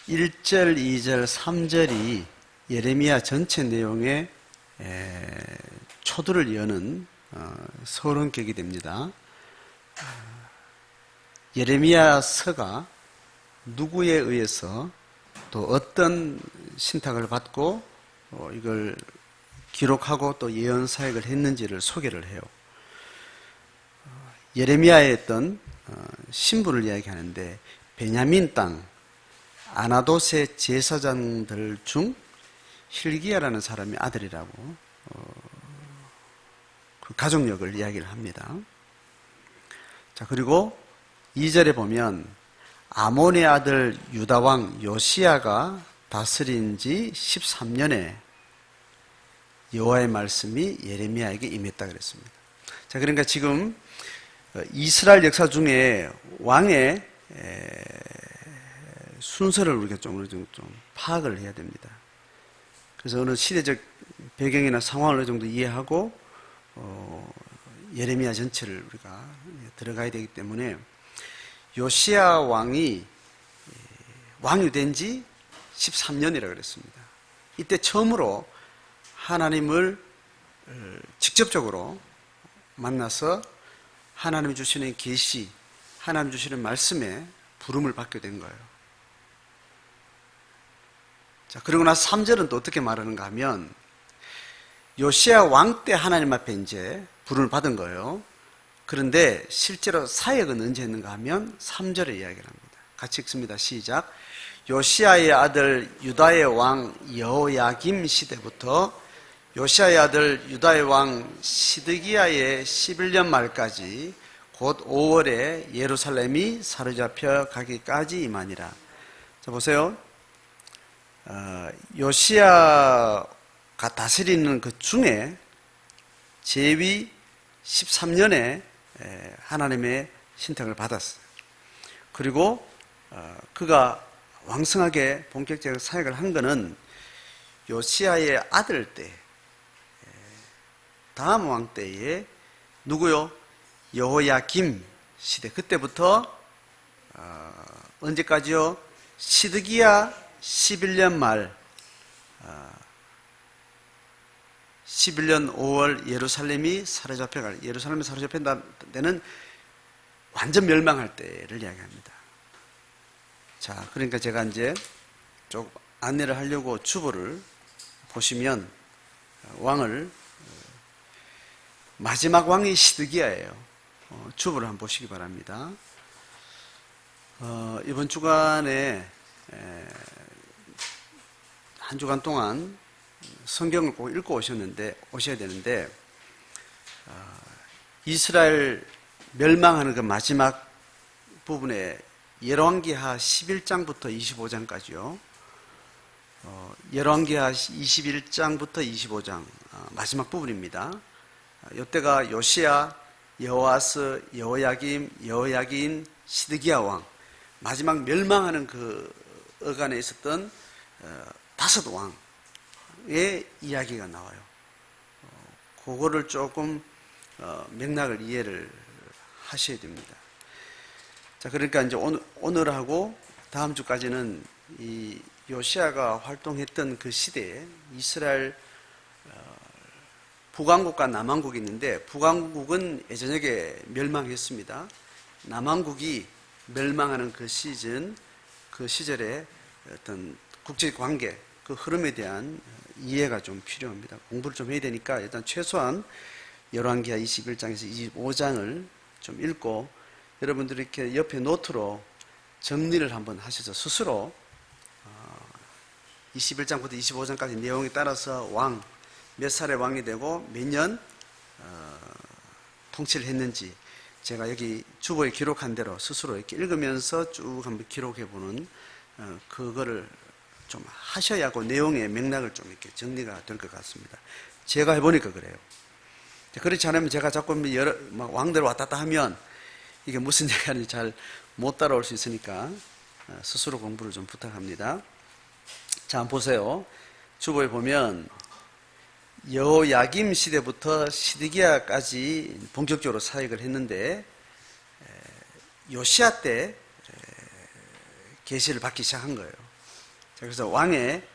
1절, 2절, 3절이 예레미야 전체 내용의 초두를 여는 서론격이 됩니다. 예레미야서가 누구에 의해서 또 어떤 신탁을 받고 이걸 기록하고 또 예언 사역을 했는지를 소개를 해요. 예레미야의 어떤 신분을 이야기하는데 베냐민 땅 아나돗의 제사장들 중 hil기야라는 사람의 아들이라고 그 가족력을 이야기를 합니다. 자, 그리고 2절에 보면 아몬의 아들 유다왕 요시야가 다스린 지 13년에 여호와의 말씀이 예레미야에게 임했다 그랬습니다. 자, 그러니까 지금 이스라엘 역사 중에 왕의 순서를 우리가 좀 파악을 해야 됩니다. 그래서 어느 시대적 배경이나 상황을 어느 정도 이해하고 예레미야 전체를 우리가 들어가야 되기 때문에 요시야 왕이 왕이 된 지 13년이라고 그랬습니다. 이때 처음으로 하나님을 직접적으로 만나서 하나님이 주시는 계시, 하나님 주시는 말씀에 부름을 받게 된 거예요. 자, 그리고 나서 3절은 또 어떻게 말하는가 하면 요시야 왕 때 하나님 앞에 이제 부름을 받은 거예요. 그런데 실제로 사역은 언제 했는가 하면 3절에 이야기를 합니다. 같이 읽습니다. 시작. 요시야의 아들 유다의 왕 여호야김 시대부터 요시야의 아들 유다의 왕 시드기야의 11년 말까지 곧 5월에 예루살렘이 사로잡혀 가기까지 임하니라. 자, 보세요. 요시야가 다스리는 그 중에 제위 13년에 하나님의 신탁을 받았어요. 그리고 그가 왕성하게 본격적인 사역을 한 것은 요시야의 아들 때, 다음 왕 때에 누구요? 여호야김 시대. 그때부터 언제까지요? 시드기야 11년 말 11년 5월 예루살렘이 사로잡혀갈, 예루살렘이 사로잡힌 때는 완전 멸망할 때를 이야기합니다. 자, 그러니까 제가 이제 좀 안내를 하려고 주보를 보시면 왕을 마지막 왕이 시드기야예요. 주보를 한번 보시기 바랍니다. 이번 주간에 한 주간 동안 성경을 꼭 읽고 오셔야 되는데 이스라엘 멸망하는 그 마지막 부분에 열왕기하 11장부터 25장까지요. 열왕기하 21장부터 25장 마지막 부분입니다. 이때가 요시야, 여호아스, 여호야김, 여호야긴, 시드기야 왕 마지막 멸망하는 그 어간에 있었던 5 왕의 이야기가 나와요. 그거를 조금 맥락을 이해를 하셔야 됩니다. 자, 그러니까 이제 오늘하고 다음 주까지는 이 요시야가 활동했던 그 시대에 이스라엘 북왕국과 남왕국이 있는데 북왕국은 예전에 멸망했습니다. 남왕국이 멸망하는 그 시절에 어떤 국제 관계, 그 흐름에 대한 이해가 좀 필요합니다. 공부를 좀 해야 되니까 일단 최소한 열왕기하 21장에서 25장을 좀 읽고 여러분들이 이렇게 옆에 노트로 정리를 한번 하셔서 스스로 21장부터 25장까지 내용에 따라서 몇 살의 왕이 되고 몇 년 통치를 했는지 제가 여기 주보에 기록한 대로 스스로 이렇게 읽으면서 쭉 한번 기록해 보는 그거를 좀 하셔야 하고 내용의 맥락을 좀 이렇게 정리가 될 것 같습니다. 제가 해보니까 그래요. 그렇지 않으면 제가 자꾸 막 왕대로 왔다 갔다 하면 이게 무슨 얘기하는지 잘 못 따라올 수 있으니까 스스로 공부를 좀 부탁합니다. 자, 한번 보세요. 주보에 보면 여호야김 시대부터 시드기야까지 본격적으로 사역을 했는데 요시야 때 계시를 받기 시작한 거예요. 그래서 왕의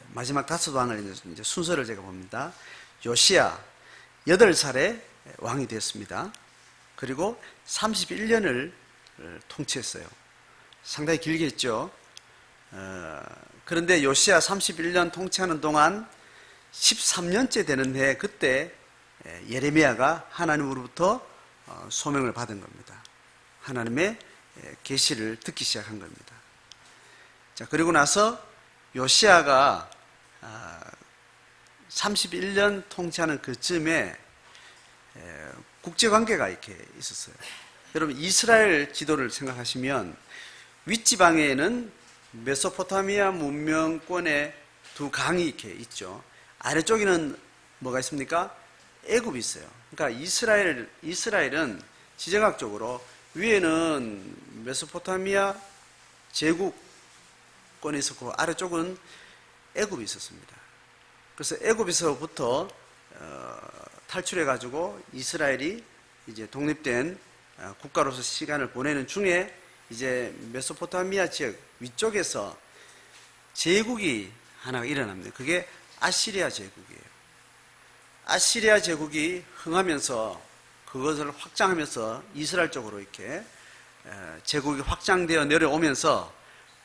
마지막 5왕을 이제 순서를 제가 봅니다. 요시야 8살에 왕이 되었습니다. 그리고 31년을 통치했어요. 상당히 길게 했죠. 그런데 요시야 31년 통치하는 동안 13년째 되는 해, 그때 예레미야가 하나님으로부터 소명을 받은 겁니다. 하나님의 계시를 듣기 시작한 겁니다. 자, 그리고 나서 요시야가 31년 통치하는 그쯤에 국제관계가 이렇게 있었어요. 여러분, 이스라엘 지도를 생각하시면 윗지방에는 메소포타미아 문명권의 두 강이 이렇게 있죠. 아래쪽에는 뭐가 있습니까? 애굽이 있어요. 그러니까 이스라엘은 지정학적으로 위에는 메소포타미아 제국권이 있었고 아래쪽은 애굽이 있었습니다. 그래서 애굽에서부터 탈출해가지고 이스라엘이 이제 독립된 국가로서 시간을 보내는 중에 이제 메소포타미아 지역 위쪽에서 제국이 하나가 일어납니다. 그게 아시리아 제국이에요. 아시리아 제국이 흥하면서 그것을 확장하면서 이스라엘 쪽으로 이렇게 제국이 확장되어 내려오면서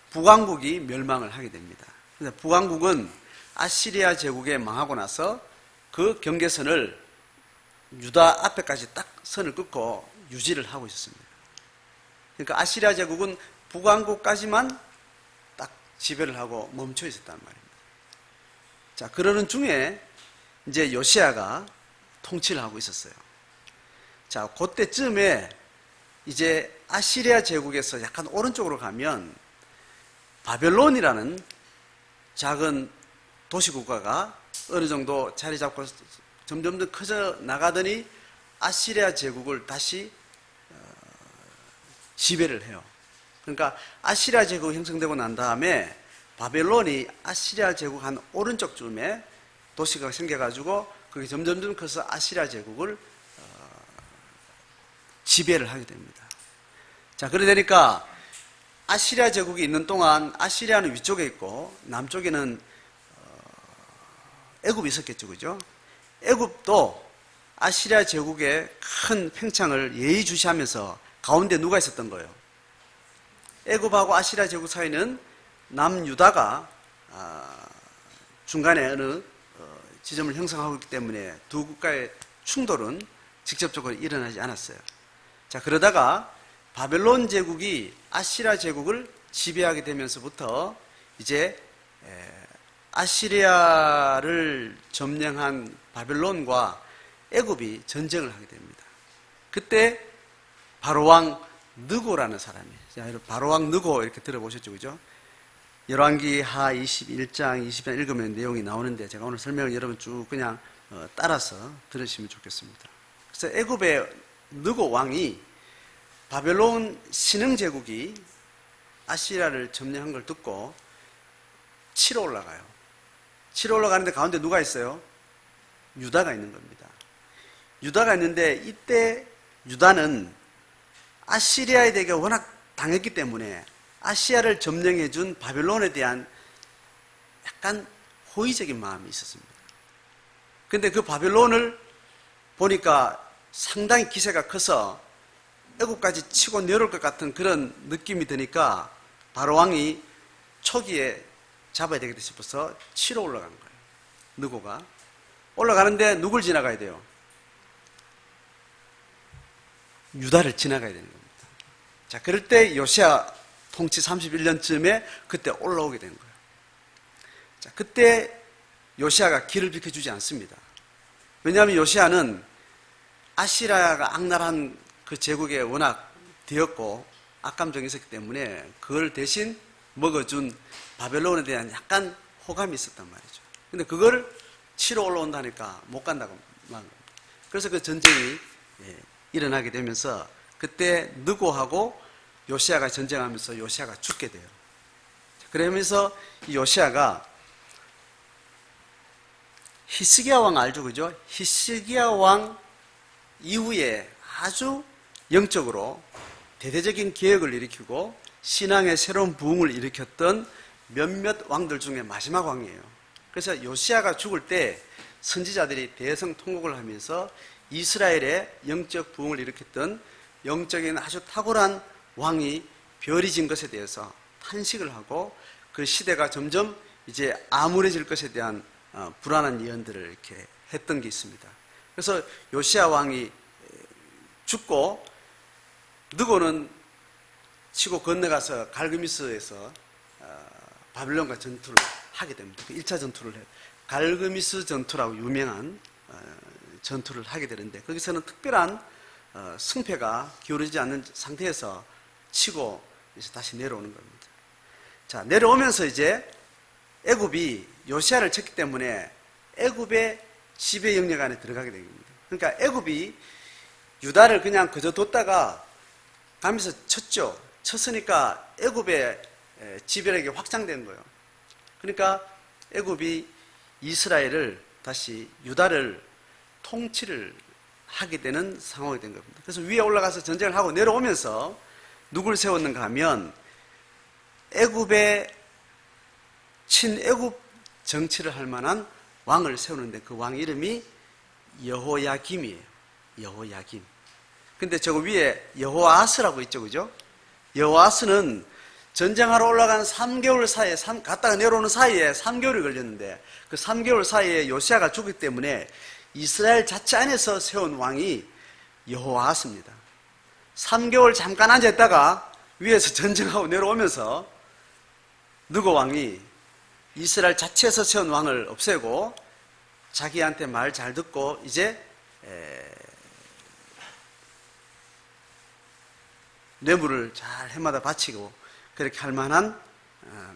북왕국이 멸망을 하게 됩니다. 그래서 북왕국은 아시리아 제국에 망하고 나서 그 경계선을 유다 앞에까지 딱 선을 긋고 유지를 하고 있었습니다. 그러니까 아시리아 제국은 북왕국까지만 딱 지배를 하고 멈춰 있었단 말입니다. 자, 그러는 중에 이제 요시야가 통치를 하고 있었어요. 자, 그때쯤에 이제 아시리아 제국에서 약간 오른쪽으로 가면 바벨론이라는 작은 도시국가가 어느 정도 자리 잡고 점점 더 커져 나가더니 아시리아 제국을 다시 지배를 해요. 그러니까 아시리아 제국이 형성되고 난 다음에 바벨론이 아시리아 제국 한 오른쪽쯤에 도시가 생겨가지고 그게 점점 커서 아시리아 제국을 지배를 하게 됩니다. 자, 그러다 보니까 아시리아 제국이 있는 동안 아시리아는 위쪽에 있고 남쪽에는 애굽이 있었겠죠, 그죠? 애굽도 아시리아 제국의 큰 팽창을 예의주시하면서 가운데 누가 있었던 거예요? 애굽하고 아시리아 제국 사이는 남유다가 중간에 어느 지점을 형성하고 있기 때문에 두 국가의 충돌은 직접적으로 일어나지 않았어요. 자, 그러다가 바벨론 제국이 아시리아 제국을 지배하게 되면서부터 이제 아시리아를 점령한 바벨론과 애굽이 전쟁을 하게 됩니다. 그때 바로왕 느고라는 사람이에요. 자, 바로왕 느고 이렇게 들어보셨죠, 그죠? 열왕기 하 21장, 20장 읽으면 내용이 나오는데 제가 오늘 설명을 여러분 쭉 그냥 따라서 들으시면 좋겠습니다. 그래서 애굽의 느고 왕이 바벨론 신흥 제국이 아시리아를 점령한 걸 듣고 치러 올라가요. 치러 올라가는데 가운데 누가 있어요? 유다가 있는 겁니다. 유다가 있는데 이때 유다는 아시리아에게 워낙 당했기 때문에 아시아를 점령해 준 바벨론에 대한 약간 호의적인 마음이 있었습니다. 그런데 그 바벨론을 보니까 상당히 기세가 커서 애국까지 치고 내려올 것 같은 그런 느낌이 드니까 바로왕이 초기에 잡아야 되겠다 싶어서 치러 올라간 거예요. 느고가 올라가는데 누굴 지나가야 돼요? 유다를 지나가야 되는 겁니다. 자, 그럴 때 요시야 통치 31년쯤에 그때 올라오게 된 거예요. 자, 그때 요시야가 길을 비켜주지 않습니다. 왜냐하면 요시야는 아시리아가 악랄한 그 제국에 워낙 되었고 악감정이 있었기 때문에 그걸 대신 먹어준 바벨론에 대한 약간 호감이 있었단 말이죠. 근데 그걸 치러 올라온다니까 못 간다고 막. 그래서 그 전쟁이 일어나게 되면서 그때 느고하고 요시야가 전쟁하면서 요시야가 죽게 돼요. 그러면서 이 요시야가 히스기야 왕 알죠, 그죠? 히스기야 왕 이후에 아주 영적으로 대대적인 개혁을 일으키고 신앙의 새로운 부흥을 일으켰던 몇몇 왕들 중에 마지막 왕이에요. 그래서 요시야가 죽을 때 선지자들이 대성통곡을 하면서 이스라엘의 영적 부흥을 일으켰던 영적인 아주 탁월한 왕이 별이 진 것에 대해서 탄식을 하고 그 시대가 점점 이제 암울해질 것에 대한 불안한 예언들을 이렇게 했던 게 있습니다. 그래서 요시야 왕이 죽고 느고는 치고 건너가서 갈그미스에서 바빌론과 전투를 하게 됩니다. 그 1차 전투를 해요. 갈그미스 전투라고 유명한 전투를 하게 되는데 거기서는 특별한 승패가 기울어지지 않는 상태에서 치고 이제 다시 내려오는 겁니다. 자, 내려오면서 이제 애굽이 요시야를 쳤기 때문에 애굽의 지배 영역 안에 들어가게 됩니다. 그러니까 애굽이 유다를 그냥 그저 뒀다가 가면서 쳤죠. 쳤으니까 애굽의 지배력이 확장된 거예요. 그러니까 애굽이 이스라엘을 다시 유다를 통치를 하게 되는 상황이 된 겁니다. 그래서 위에 올라가서 전쟁을 하고 내려오면서 누굴 세웠는가 하면 애굽의 친애굽 정치를 할 만한 왕을 세우는데 그 왕 이름이 여호야김이에요. 여호야김. 근데 저거 위에 여호아스라고 있죠, 그죠? 여호아스는 전쟁하러 올라가는 3개월 사이에, 갔다가 내려오는 사이에 3개월이 걸렸는데 그 3개월 사이에 요시야가 죽기 때문에 이스라엘 자체 안에서 세운 왕이 여호아스입니다. 3개월 잠깐 앉아있다가 위에서 전쟁하고 내려오면서 느고 왕이 이스라엘 자체에서 세운 왕을 없애고 자기한테 말 잘 듣고 이제 뇌물을 잘 해마다 바치고 그렇게 할 만한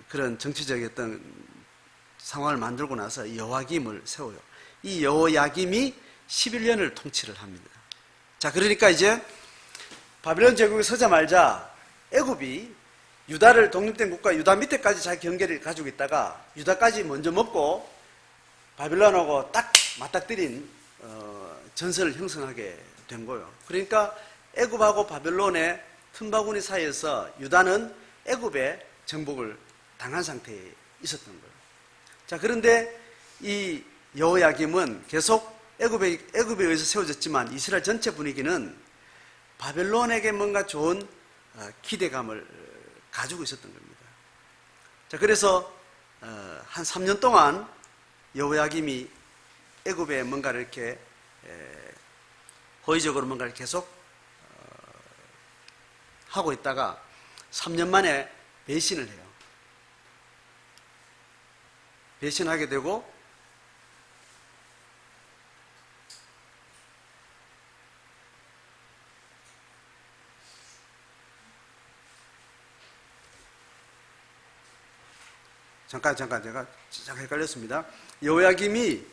그런 정치적인 어떤 상황을 만들고 나서 여호야김을 세워요. 이 여호야김이 11년을 통치를 합니다. 자, 그러니까 이제 바빌론 제국에 서자마자 애굽이 유다를 독립된 국가 유다 밑에까지 자기 경계를 가지고 있다가 유다까지 먼저 먹고 바빌론하고 딱 맞닥뜨린 전선을 형성하게 된 거예요. 그러니까 애굽하고 바빌론의 틈바구니 사이에서 유다는 애굽의 정복을 당한 상태에 있었던 거예요. 자, 그런데 이 여호야김은 계속 애굽에 의해서 세워졌지만 이스라엘 전체 분위기는 바벨론에게 뭔가 좋은 기대감을 가지고 있었던 겁니다. 자, 그래서 한 3년 동안 여호야김이 애굽에 뭔가를 이렇게 호의적으로 뭔가를 계속 하고 있다가 3년 만에 배신을 해요. 배신하게 되고 잠깐 제가 헷갈렸습니다. 여호야김이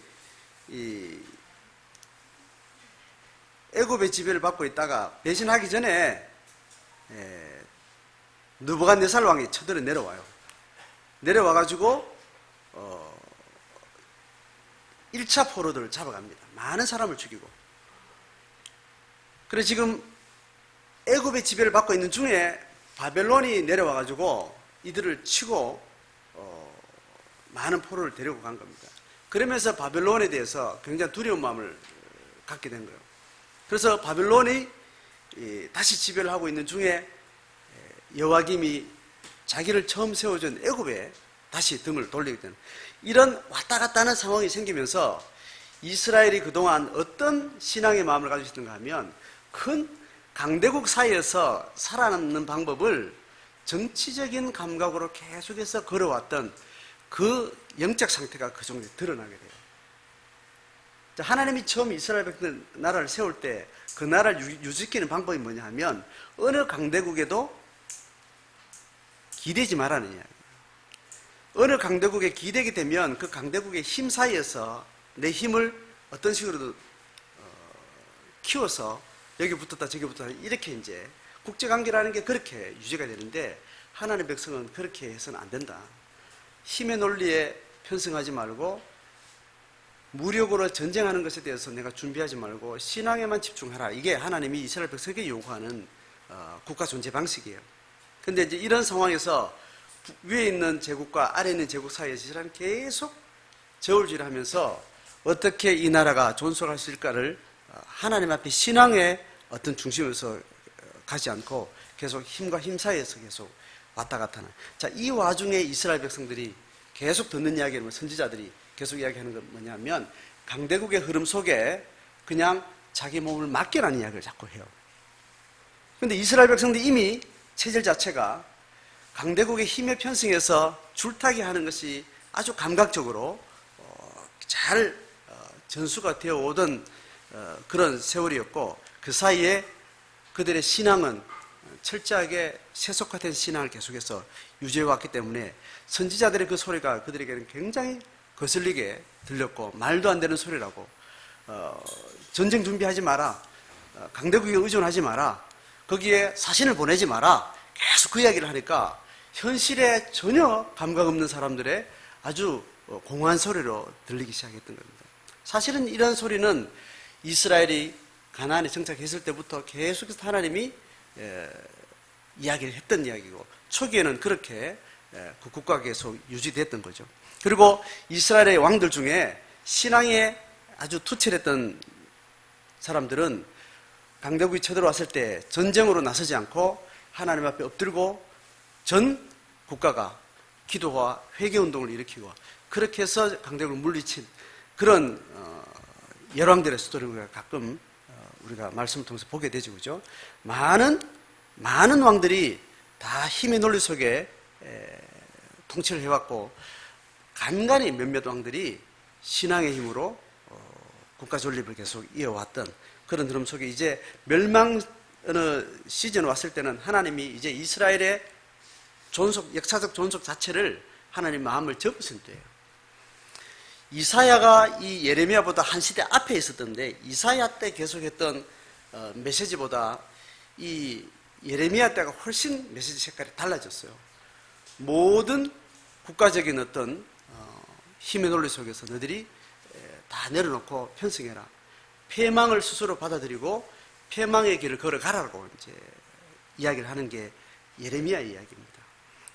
애굽의 지배를 받고 있다가 배신하기 전에 느부갓네살 왕이 쳐들어 내려와요. 내려와가지고 1차 포로들을 잡아갑니다. 많은 사람을 죽이고. 그래서 지금 애굽의 지배를 받고 있는 중에 바벨론이 내려와가지고 이들을 치고 많은 포로를 데리고 간 겁니다. 그러면서 바벨론에 대해서 굉장히 두려운 마음을 갖게 된 거예요. 그래서 바벨론이 다시 지배를 하고 있는 중에 여호야김이 자기를 처음 세워준 애굽에 다시 등을 돌리게 되는 이런 왔다 갔다 하는 상황이 생기면서 이스라엘이 그동안 어떤 신앙의 마음을 가지고 있었는가 하면 큰 강대국 사이에서 살아남는 방법을 정치적인 감각으로 계속해서 걸어왔던 그 영적 상태가 그 정도에 드러나게 돼요. 하나님이 처음 이스라엘 백성 나라를 세울 때 그 나라를 유지시키는 방법이 뭐냐 하면 어느 강대국에도 기대지 말라는 이야기예요. 어느 강대국에 기대게 되면 그 강대국의 힘 사이에서 내 힘을 어떤 식으로도 키워서 여기 붙었다 저기 붙었다 이렇게 이제 국제관계라는 게 그렇게 유지가 되는데 하나님의 백성은 그렇게 해서는 안 된다. 힘의 논리에 편승하지 말고 무력으로 전쟁하는 것에 대해서 내가 준비하지 말고 신앙에만 집중하라. 이게 하나님이 이스라엘 백성에게 요구하는 국가 존재 방식이에요. 근데 이제 이런 상황에서 위에 있는 제국과 아래 있는 제국 사이에서 이스라엘은 계속 저울질하면서 어떻게 이 나라가 존속할 수 있을까를 하나님 앞에 신앙의 어떤 중심에서 가지 않고 계속 힘과 힘 사이에서 계속 왔다 갔다 하는. 자, 이 와중에 이스라엘 백성들이 계속 듣는 이야기는 선지자들이 계속 이야기하는 건 뭐냐면 강대국의 흐름 속에 그냥 자기 몸을 맡겨라는 이야기를 자꾸 해요. 그런데 이스라엘 백성들이 이미 체질 자체가 강대국의 힘에 편승해서 줄타기 하는 것이 아주 감각적으로 잘 전수가 되어 오던 그런 세월이었고, 그 사이에 그들의 신앙은 철저하게 세속화된 신앙을 계속해서 유지해 왔기 때문에 선지자들의 그 소리가 그들에게는 굉장히 거슬리게 들렸고, 말도 안 되는 소리라고, 전쟁 준비하지 마라, 강대국에 의존하지 마라, 거기에 사신을 보내지 마라, 계속 그 이야기를 하니까 현실에 전혀 감각 없는 사람들의 아주 공허한 소리로 들리기 시작했던 겁니다. 사실은 이런 소리는 이스라엘이 가나안에 정착했을 때부터 계속해서 하나님이 이야기를 했던 이야기고, 초기에는 그렇게 그 국가가 계속 유지됐던 거죠. 그리고 이스라엘의 왕들 중에 신앙에 아주 투철했던 사람들은 강대국이 쳐들어왔을 때 전쟁으로 나서지 않고 하나님 앞에 엎드리고 전 국가가 기도와 회개운동을 일으키고 그렇게 해서 강대국을 물리친 그런 열왕들의 스토리를 우리가 가끔 우리가 말씀을 통해서 보게 되죠. 그죠? 많은 왕들이 다 힘의 논리 속에 통치를 해왔고, 간간히 몇몇 왕들이 신앙의 힘으로 국가 존립을 계속 이어왔던 그런 흐름 속에 이제 멸망 어느 시즌 왔을 때는 하나님이 이제 이스라엘의 역사적 존속 자체를 하나님 마음을 접으신 때예요. 이사야가 이 예레미야보다 한 시대 앞에 있었던데, 이사야 때 계속했던 메시지보다 이 예레미야 때가 훨씬 메시지 색깔이 달라졌어요. 모든 국가적인 어떤 힘의 논리 속에서 너희들이 다 내려놓고 편승해라, 패망을 스스로 받아들이고 패망의 길을 걸어가라고 이제 이야기를 하는 게 예레미야의 이야기입니다.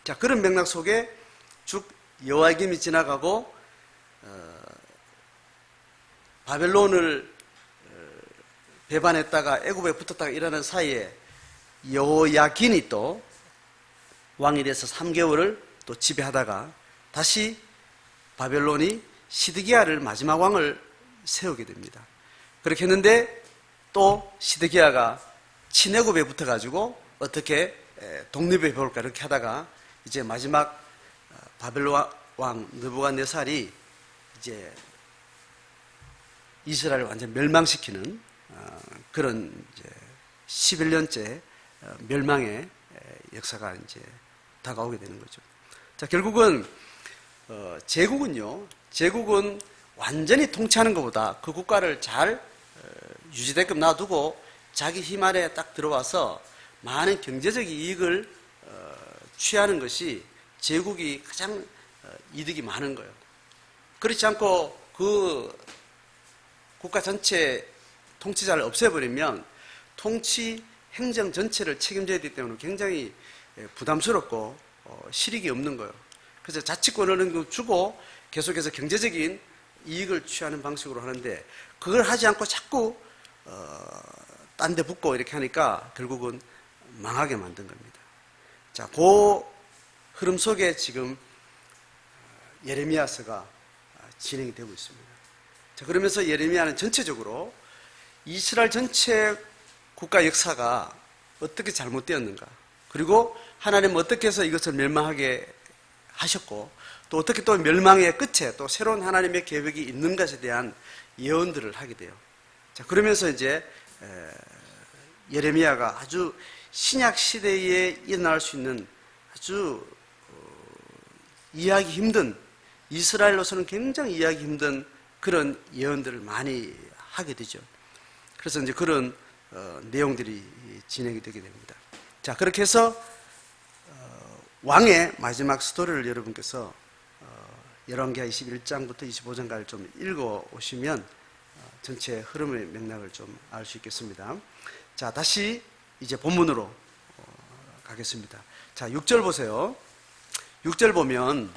자, 그런 맥락 속에 쭉 여호야김이 지나가고 바벨론을 배반했다가 애굽에 붙었다가 일하는 사이에 여호야긴이 또 왕이 돼서 3개월을 또 지배하다가 다시 바벨론이 시드기야를 마지막 왕을 세우게 됩니다. 그렇게 했는데 또 시드기야가 친애굽에 붙어가지고 어떻게 독립해 볼까 이렇게 하다가 이제 마지막 바벨론 왕 느부갓네살이 이제 이스라엘을 완전 멸망시키는 그런 이제 11년째 멸망의 역사가 이제 다가오게 되는 거죠. 자, 결국은 제국은 완전히 통치하는 것보다 그 국가를 잘 유지되게끔 놔두고 자기 힘 아래 딱 들어와서 많은 경제적 이익을 취하는 것이 제국이 가장 이득이 많은 거예요. 그렇지 않고 그 국가 전체 통치자를 없애버리면 통치 행정 전체를 책임져야 되기 때문에 굉장히 부담스럽고 실익이 없는 거예요. 그래서 자치권을 주고 계속해서 경제적인 이익을 취하는 방식으로 하는데, 그걸 하지 않고 자꾸 딴 데 붙고 이렇게 하니까 결국은 망하게 만든 겁니다. 자, 그 흐름 속에 지금 예레미야서가 진행이 되고 있습니다. 자, 그러면서 예레미야는 전체적으로 이스라엘 전체 국가 역사가 어떻게 잘못되었는가, 그리고 하나님은 어떻게 해서 이것을 멸망하게 하셨고, 또 어떻게 또 멸망의 끝에 또 새로운 하나님의 계획이 있는 것에 대한 예언들을 하게 돼요. 자, 그러면서 이제 예레미야가 아주 신약 시대에 일어날 수 있는 아주 이해하기 힘든, 이스라엘로서는 굉장히 이해하기 힘든 그런 예언들을 많이 하게 되죠. 그래서 이제 그런 내용들이 진행이 되게 됩니다. 자, 그렇게 해서 왕의 마지막 스토리를 여러분께서 열왕기하 21장부터 25장까지 좀 읽어 오시면 전체 흐름의 맥락을 좀 알 수 있겠습니다. 자, 다시 이제 본문으로 가겠습니다. 자, 6절 보세요. 6절 보면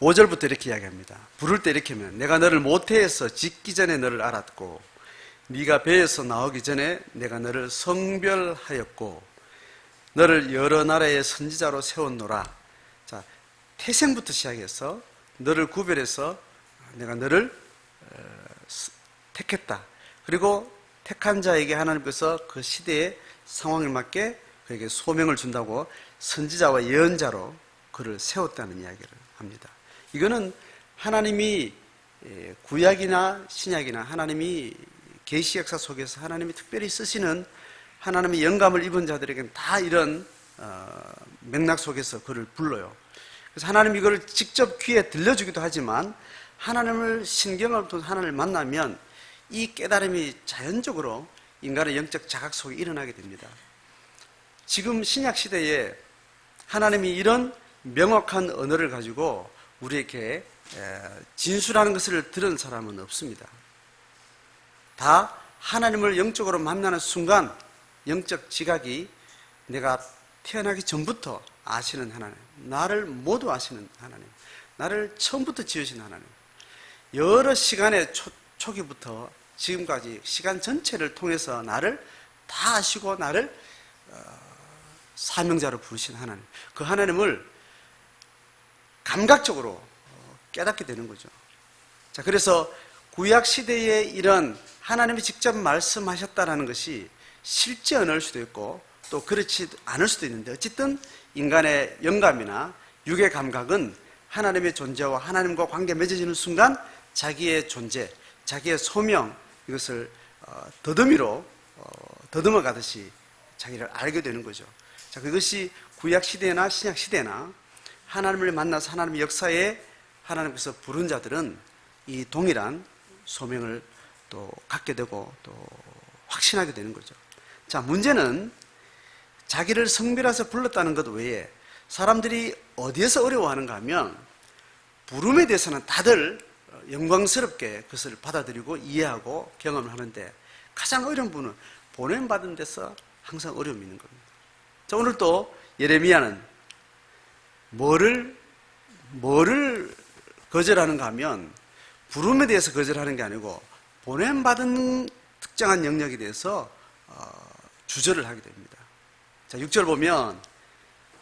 5절부터 이렇게 이야기합니다. 부를 때 이렇게 하면 내가 너를 모태에서 짓기 전에 너를 알았고 네가 배에서 나오기 전에 내가 너를 성별하였고 너를 여러 나라의 선지자로 세웠노라. 자, 태생부터 시작해서 너를 구별해서 내가 너를 택했다. 그리고 택한 자에게 하나님께서 그 시대의 상황에 맞게 그에게 소명을 준다고 선지자와 예언자로 그를 세웠다는 이야기를 합니다. 이거는 하나님이 구약이나 신약이나 하나님이 계시 역사 속에서 하나님이 특별히 쓰시는 하나님의 영감을 입은 자들에게는 다 이런 맥락 속에서 그를 불러요. 그래서 하나님이 이걸 직접 귀에 들려주기도 하지만 하나님을 신경을 통해 하나님을 만나면 이 깨달음이 자연적으로 인간의 영적 자각 속에 일어나게 됩니다. 지금 신약 시대에 하나님이 이런 명확한 언어를 가지고 우리에게 진술하는 것을 들은 사람은 없습니다. 다 하나님을 영적으로 만나는 순간 영적 지각이 내가 태어나기 전부터 아시는 하나님, 나를 모두 아시는 하나님, 나를 처음부터 지으신 하나님, 여러 시간의 초기부터 지금까지 시간 전체를 통해서 나를 다 아시고 나를 사명자로 부르신 하나님, 그 하나님을 감각적으로 깨닫게 되는 거죠. 자, 그래서 구약 시대에 이런 하나님이 직접 말씀하셨다라는 것이 실제 언어일 수도 있고 또 그렇지 않을 수도 있는데 어쨌든 인간의 영감이나 육의 감각은 하나님의 존재와 하나님과 관계 맺어지는 순간 자기의 존재, 자기의 소명 이것을 더듬어 가듯이 자기를 알게 되는 거죠. 자, 그것이 구약 시대나 신약 시대나 하나님을 만나서 하나님의 역사에 하나님께서 부른 자들은 이 동일한 소명을 또 갖게 되고 또 확신하게 되는 거죠. 자, 문제는 자기를 성별해서 불렀다는 것 외에 사람들이 어디에서 어려워하는가 하면 부름에 대해서는 다들 영광스럽게 그것을 받아들이고 이해하고 경험을 하는데 가장 어려운 부분은 보냄받은 데서 항상 어려움이 있는 겁니다. 자, 오늘 또 예레미야는 뭐를 거절하는가 하면 부름에 대해서 거절하는 게 아니고 보냄받은 특정한 영역에 대해서 주저를 하게 됩니다. 자, 6절 보면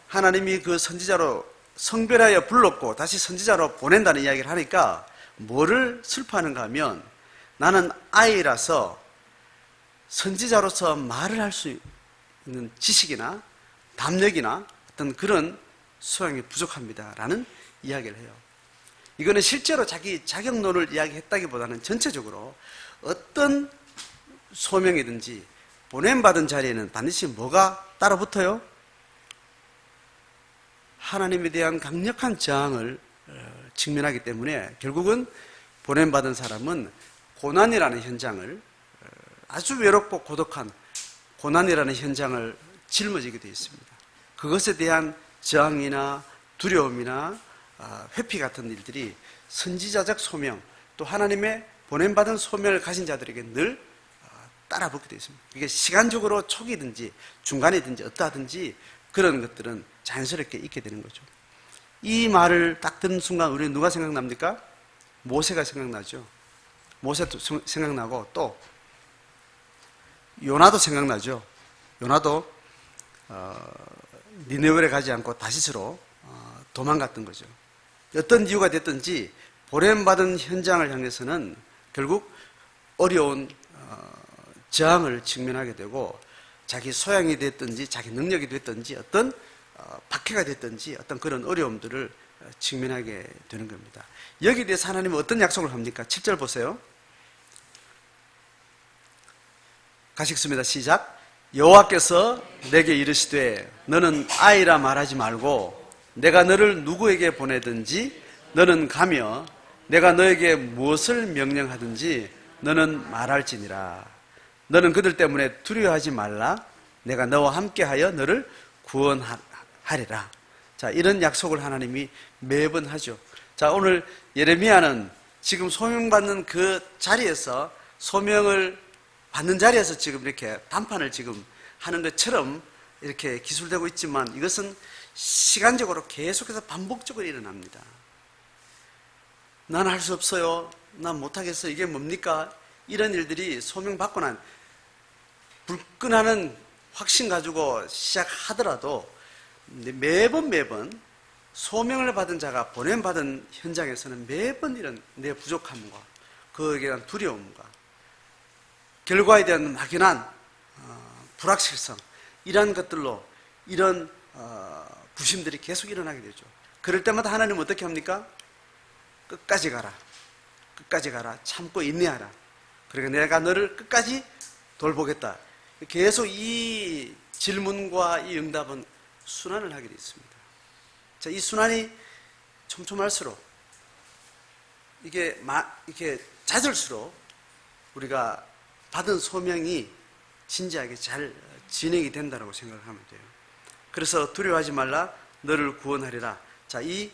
하나님이 그 선지자로 성별하여 불렀고 다시 선지자로 보낸다는 이야기를 하니까 뭐를 슬퍼하는가 하면 나는 아이라서 선지자로서 말을 할 수 있는 지식이나 담력이나 어떤 그런 소양이 부족합니다 라는 이야기를 해요. 이거는 실제로 자기 자격론을 이야기했다기보다는 전체적으로 어떤 소명이든지 보냄받은 자리에는 반드시 뭐가 따라붙어요? 하나님에 대한 강력한 저항을 직면하기 때문에 결국은 보냄받은 사람은 고난이라는 현장을 아주 외롭고 고독한 고난이라는 현장을 짊어지게 되어 있습니다. 그것에 대한 저항이나 두려움이나 회피 같은 일들이 선지자적 소명 또 하나님의 보냄받은 소명을 가진 자들에게 늘 따라붙게 되어 있습니다. 이게 시간적으로 초기든지 중간이든지 어떠하든지 그런 것들은 자연스럽게 있게 되는 거죠. 이 말을 딱 듣는 순간 우리는 누가 생각납니까? 모세가 생각나죠. 모세도 생각나고 또 요나도 생각나죠. 요나도 니네웨에 가지 않고 다시스로 도망갔던 거죠. 어떤 이유가 됐든지 보냄받은 현장을 향해서는 결국 어려운 저항을 직면하게 되고 자기 소양이 됐든지 자기 능력이 됐든지 어떤 박해가 됐든지 어떤 그런 어려움들을 직면하게 되는 겁니다. 여기에 대해서 하나님은 어떤 약속을 합니까? 7절 보세요. 같이 읽습니다. 시작. 여호와께서 내게 이르시되 너는 아이라 말하지 말고 내가 너를 누구에게 보내든지 너는 가며 내가 너에게 무엇을 명령하든지 너는 말할지니라. 너는 그들 때문에 두려워하지 말라. 내가 너와 함께하여 너를 구원하리라. 자, 이런 약속을 하나님이 매번 하죠. 자, 오늘 예레미야는 지금 소명받는 그 자리에서 소명을 받는 자리에서 지금 이렇게 단판을 지금 하는 것처럼 이렇게 기술되고 있지만 이것은 시간적으로 계속해서 반복적으로 일어납니다. 난 할 수 없어요. 난 못하겠어요. 이게 뭡니까? 이런 일들이 소명받고 난 불끈하는 확신 가지고 시작하더라도 매번 소명을 받은 자가 보냄받은 현장에서는 매번 이런 내 부족함과 그에 대한 두려움과 결과에 대한 막연한 불확실성, 이러한 것들로 이런 부심들이 계속 일어나게 되죠. 그럴 때마다 하나님은 어떻게 합니까? 끝까지 가라. 끝까지 가라. 참고 인내하라. 그러니까 내가 너를 끝까지 돌보겠다. 계속 이 질문과 이 응답은 순환을 하게 되어 있습니다. 자, 이 순환이 촘촘할수록 이게 잦을수록 우리가 받은 소명이 진지하게 잘 진행이 된다고 생각하면 돼요. 그래서 두려워하지 말라. 너를 구원하리라. 자, 이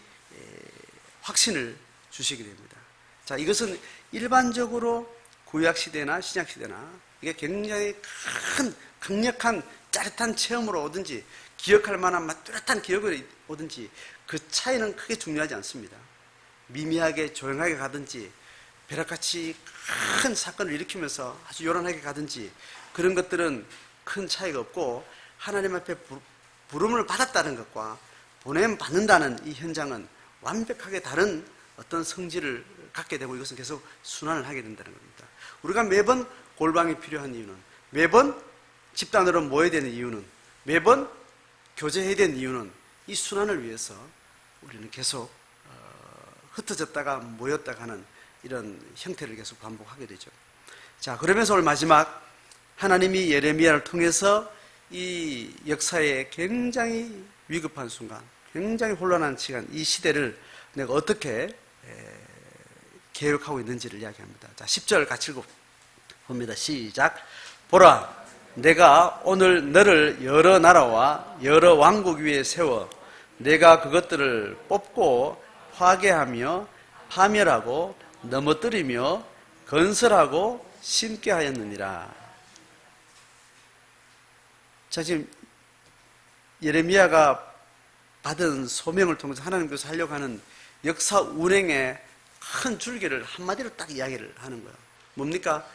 확신을 주시게 됩니다. 자, 이것은 일반적으로 구약시대나 신약시대나 이게 굉장히 큰, 강력한 짜릿한 체험으로 오든지 기억할 만한 뚜렷한 기억을 오든지 그 차이는 크게 중요하지 않습니다. 미미하게 조용하게 가든지 벼락같이 큰 사건을 일으키면서 아주 요란하게 가든지 그런 것들은 큰 차이가 없고 하나님 앞에 부름을 받았다는 것과 보냄 받는다는 이 현장은 완벽하게 다른 어떤 성질을 갖게 되고 이것은 계속 순환을 하게 된다는 겁니다. 우리가 매번 골방이 필요한 이유는, 매번 집단으로 모여야 되는 이유는, 매번 교제해야 되는 이유는 이 순환을 위해서 우리는 계속 흩어졌다가 모였다가 하는 이런 형태를 계속 반복하게 되죠. 자, 그러면서 오늘 마지막 하나님이 예레미야를 통해서 이 역사의 굉장히 위급한 순간, 굉장히 혼란한 시간, 이 시대를 내가 어떻게 계획하고 있는지를 이야기합니다. 자, 10절 같이 읽어봅니다. 시작. 보라, 내가 오늘 너를 여러 나라와 여러 왕국 위에 세워 내가 그것들을 뽑고 파괴하며 파멸하고 넘어뜨리며 건설하고 심게 하였느니라. 자, 지금 예레미야가 받은 소명을 통해서 하나님께서 하려고 하는 역사 운행의 큰 줄기를 한마디로 딱 이야기를 하는 거예요. 뭡니까?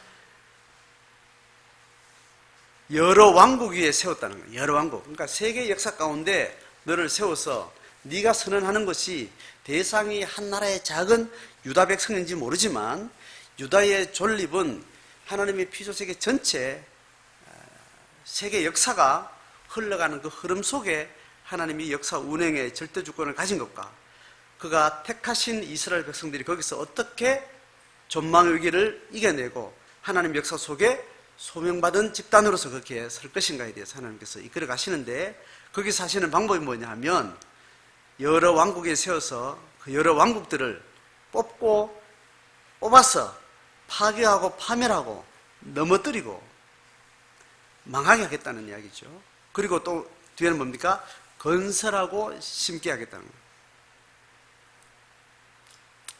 여러 왕국 위에 세웠다는 거예요. 여러 왕국. 그러니까 세계 역사 가운데 너를 세워서 네가 선언하는 것이 대상이 한 나라의 작은 유다 백성인지 모르지만 유다의 존립은 하나님의 피조세계 전체 세계 역사가 흘러가는 그 흐름 속에 하나님이 역사 운행의 절대 주권을 가진 것과 그가 택하신 이스라엘 백성들이 거기서 어떻게 전망의 위기를 이겨내고 하나님 역사 속에 소명받은 집단으로서 그렇게 설 것인가에 대해서 하나님께서 이끌어 가시는데 거기서 하시는 방법이 뭐냐 하면 여러 왕국에 세워서 그 여러 왕국들을 뽑아서 파괴하고 파멸하고 넘어뜨리고 망하게 하겠다는 이야기죠. 그리고 또 뒤에는 뭡니까? 건설하고 심게 하겠다는 거예요.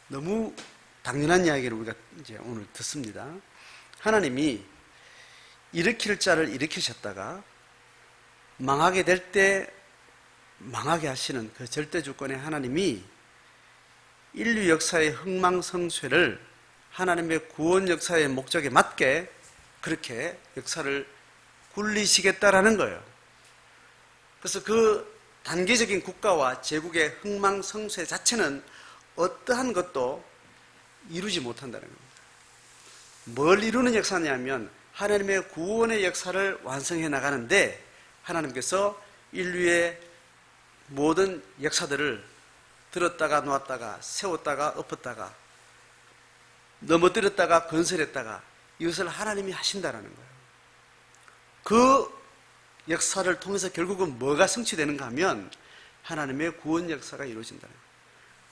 너무 당연한 이야기를 우리가 이제 오늘 듣습니다. 하나님이 일으킬 자를 일으키셨다가 망하게 될 때 망하게 하시는 그 절대주권의 하나님이 인류 역사의 흥망성쇠를 하나님의 구원 역사의 목적에 맞게 그렇게 역사를 굴리시겠다라는 거예요. 그래서 그 단계적인 국가와 제국의 흥망성쇠 자체는 어떠한 것도 이루지 못한다는 겁니다. 뭘 이루는 역사냐면 하나님의 구원의 역사를 완성해 나가는데 하나님께서 인류의 모든 역사들을 들었다가 놓았다가 세웠다가 엎었다가 넘어뜨렸다가 건설했다가 이것을 하나님이 하신다라는 거예요. 그 역사를 통해서 결국은 뭐가 성취되는가 하면 하나님의 구원 역사가 이루어진다는 거예요.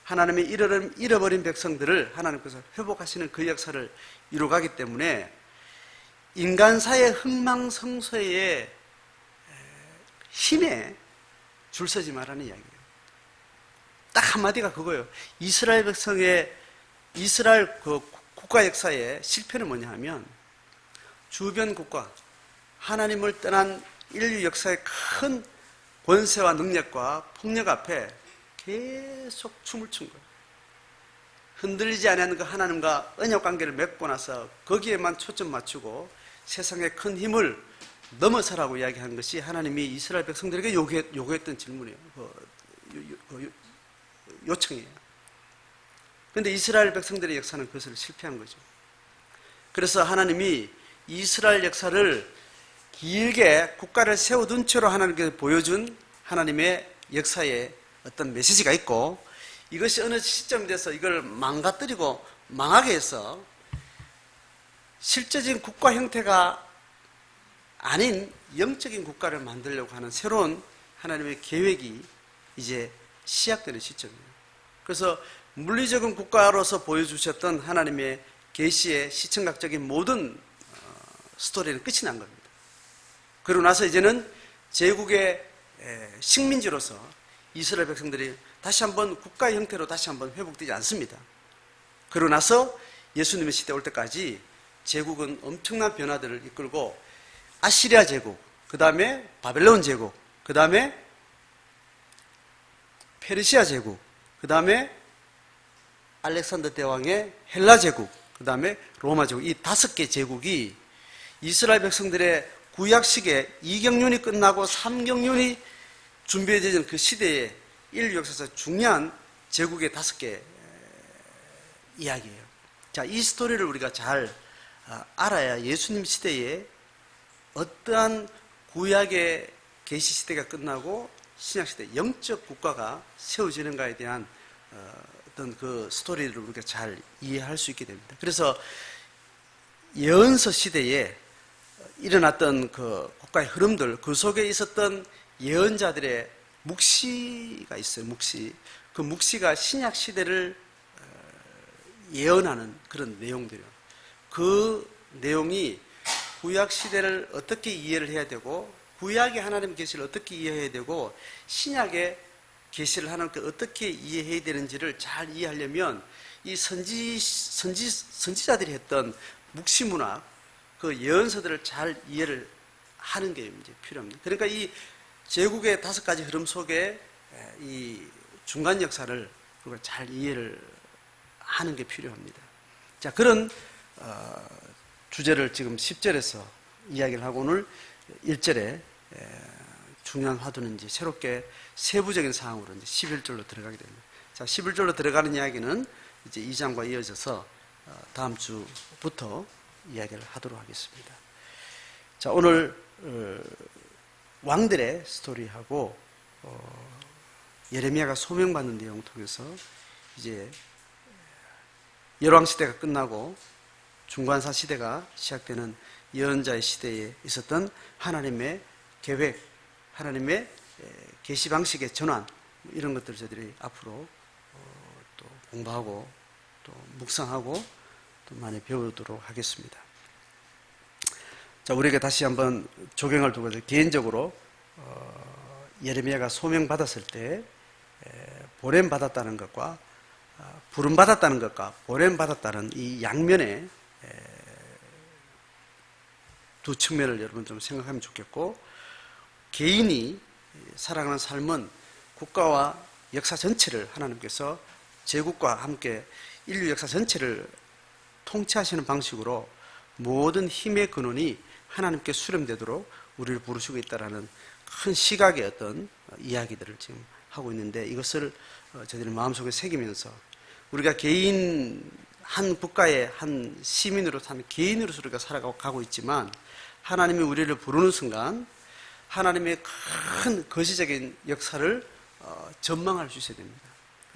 하나님의 잃어버린 백성들을 하나님께서 회복하시는 그 역사를 이루어가기 때문에 인간사의 흥망성쇠의 힘에 줄 서지 말라는 이야기예요. 딱 한마디가 그거예요. 이스라엘 백성의 이스라엘 그 국가 역사의 실패는 뭐냐 하면 주변 국가, 하나님을 떠난 인류 역사의 큰 권세와 능력과 폭력 앞에 계속 춤을 춘 거예요. 흔들리지 않는 그 하나님과 언약 관계를 맺고 나서 거기에만 초점 맞추고 세상의 큰 힘을 넘어서라고 이야기한 것이 하나님이 이스라엘 백성들에게 요구했던 질문이에요. 요청이에요. 그런데 이스라엘 백성들의 역사는 그것을 실패한 거죠. 그래서 하나님이 이스라엘 역사를 길게 국가를 세워둔 채로 하나님께서 보여준 하나님의 역사에 어떤 메시지가 있고, 이것이 어느 시점에 돼서 이걸 망가뜨리고 망하게 해서 실제적인 국가 형태가 아닌 영적인 국가를 만들려고 하는 새로운 하나님의 계획이 이제 시작되는 시점이에요. 그래서 물리적인 국가로서 보여주셨던 하나님의 계시의 시청각적인 모든 스토리는 끝이 난 겁니다. 그러고 나서 이제는 제국의 식민지로서 이스라엘 백성들이 다시 한번 국가의 형태로 다시 한번 회복되지 않습니다. 그러고 나서 예수님의 시대 올 때까지 제국은 엄청난 변화들을 이끌고 아시리아 제국, 그 다음에 바벨론 제국, 그 다음에 페르시아 제국, 그 다음에 알렉산더 대왕의 헬라 제국, 그 다음에 로마 제국, 이 5개 제국이 이스라엘 백성들의 구약시기에 2경륜이 끝나고 3경륜이 준비되어진 그 시대에 인류 역사에서 중요한 제국의 5개 이야기예요. 자, 이 스토리를 우리가 잘 알아야 예수님 시대에 어떠한 구약의 계시 시대가 끝나고 신약 시대 영적 국가가 세워지는가에 대한 어떤 그 스토리를 우리가 잘 이해할 수 있게 됩니다. 그래서 예언서 시대에 일어났던 그 국가의 흐름들, 그 속에 있었던 예언자들의 묵시가 있어요. 묵시. 그 묵시가 신약 시대를 예언하는 그런 내용들이에요. 그 내용이 구약 시대를 어떻게 이해를 해야 되고, 구약의 하나님 계시를 어떻게 이해해야 되고, 신약의 계시를 하나님께 어떻게 이해해야 되는지를 잘 이해하려면 이 선지자들이 했던 묵시 문학, 그 예언서들을 잘 이해를 하는 게 이제 필요합니다. 그러니까 이 제국의 5가지 흐름 속에 이 중간 역사를 우리가 잘 이해를 하는 게 필요합니다. 자, 그런 주제를 지금 10절에서 이야기를 하고 오늘 1절에 중요한 화두는 이제 새롭게 세부적인 사항으로 이제 11절로 들어가게 됩니다. 자, 11절로 들어가는 이야기는 이제 2장과 이어져서 다음 주부터 이야기를 하도록 하겠습니다. 자, 오늘 왕들의 스토리하고 예레미야가 소명받는 내용을 통해서 이제 열왕 시대가 끝나고 중간사 시대가 시작되는 예언자의 시대에 있었던 하나님의 계획, 하나님의 계시 방식의 전환, 이런 것들을 저희들이 앞으로 또 공부하고 또 묵상하고 또 많이 배우도록 하겠습니다. 자, 우리에게 다시 한번 조경을 두고 개인적으로 예레미야가 소명받았을 때 보냄받았다는 것과 부름받았다는 것과 보냄받았다는 이 양면의 두 측면을 여러분 좀 생각하면 좋겠고, 개인이 살아가는 삶은 국가와 역사 전체를 하나님께서 제국과 함께 인류 역사 전체를 통치하시는 방식으로 모든 힘의 근원이 하나님께 수렴되도록 우리를 부르시고 있다는 큰 시각의 어떤 이야기들을 지금 하고 있는데, 이것을 저희들이 마음속에 새기면서 우리가 개인 한 국가의 한 시민으로 사는 개인으로서 우리가 살아가고 있지만, 하나님이 우리를 부르는 순간 하나님의 큰 거시적인 역사를 전망할 수 있어야 됩니다.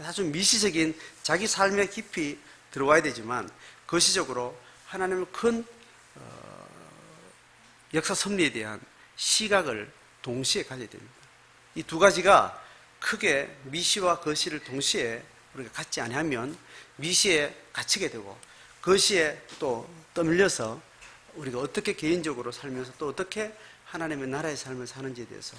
아주 미시적인 자기 삶에 깊이 들어와야 되지만 거시적으로 하나님의 큰 역사 섭리에 대한 시각을 동시에 가져야 됩니다. 이 두 가지가 크게 미시와 거시를 동시에 우리가 갖지 않으면 미시에 갇히게 되고 거시에 또 떠밀려서 우리가 어떻게 개인적으로 살면서 또 어떻게 하나님의 나라의 삶을 사는지에 대해서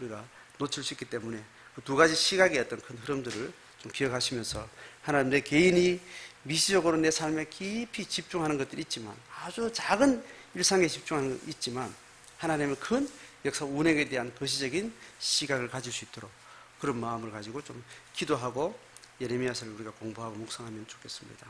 우리가 놓칠 수 있기 때문에 그 두 가지 시각의 어떤 큰 흐름들을 좀 기억하시면서 하나님, 내 개인이 미시적으로 내 삶에 깊이 집중하는 것들이 있지만, 아주 작은 일상에 집중하는 것 있지만, 하나님의 큰 역사 운행에 대한 거시적인 시각을 가질 수 있도록 그런 마음을 가지고 좀 기도하고 예레미야서를 우리가 공부하고 묵상하면 좋겠습니다.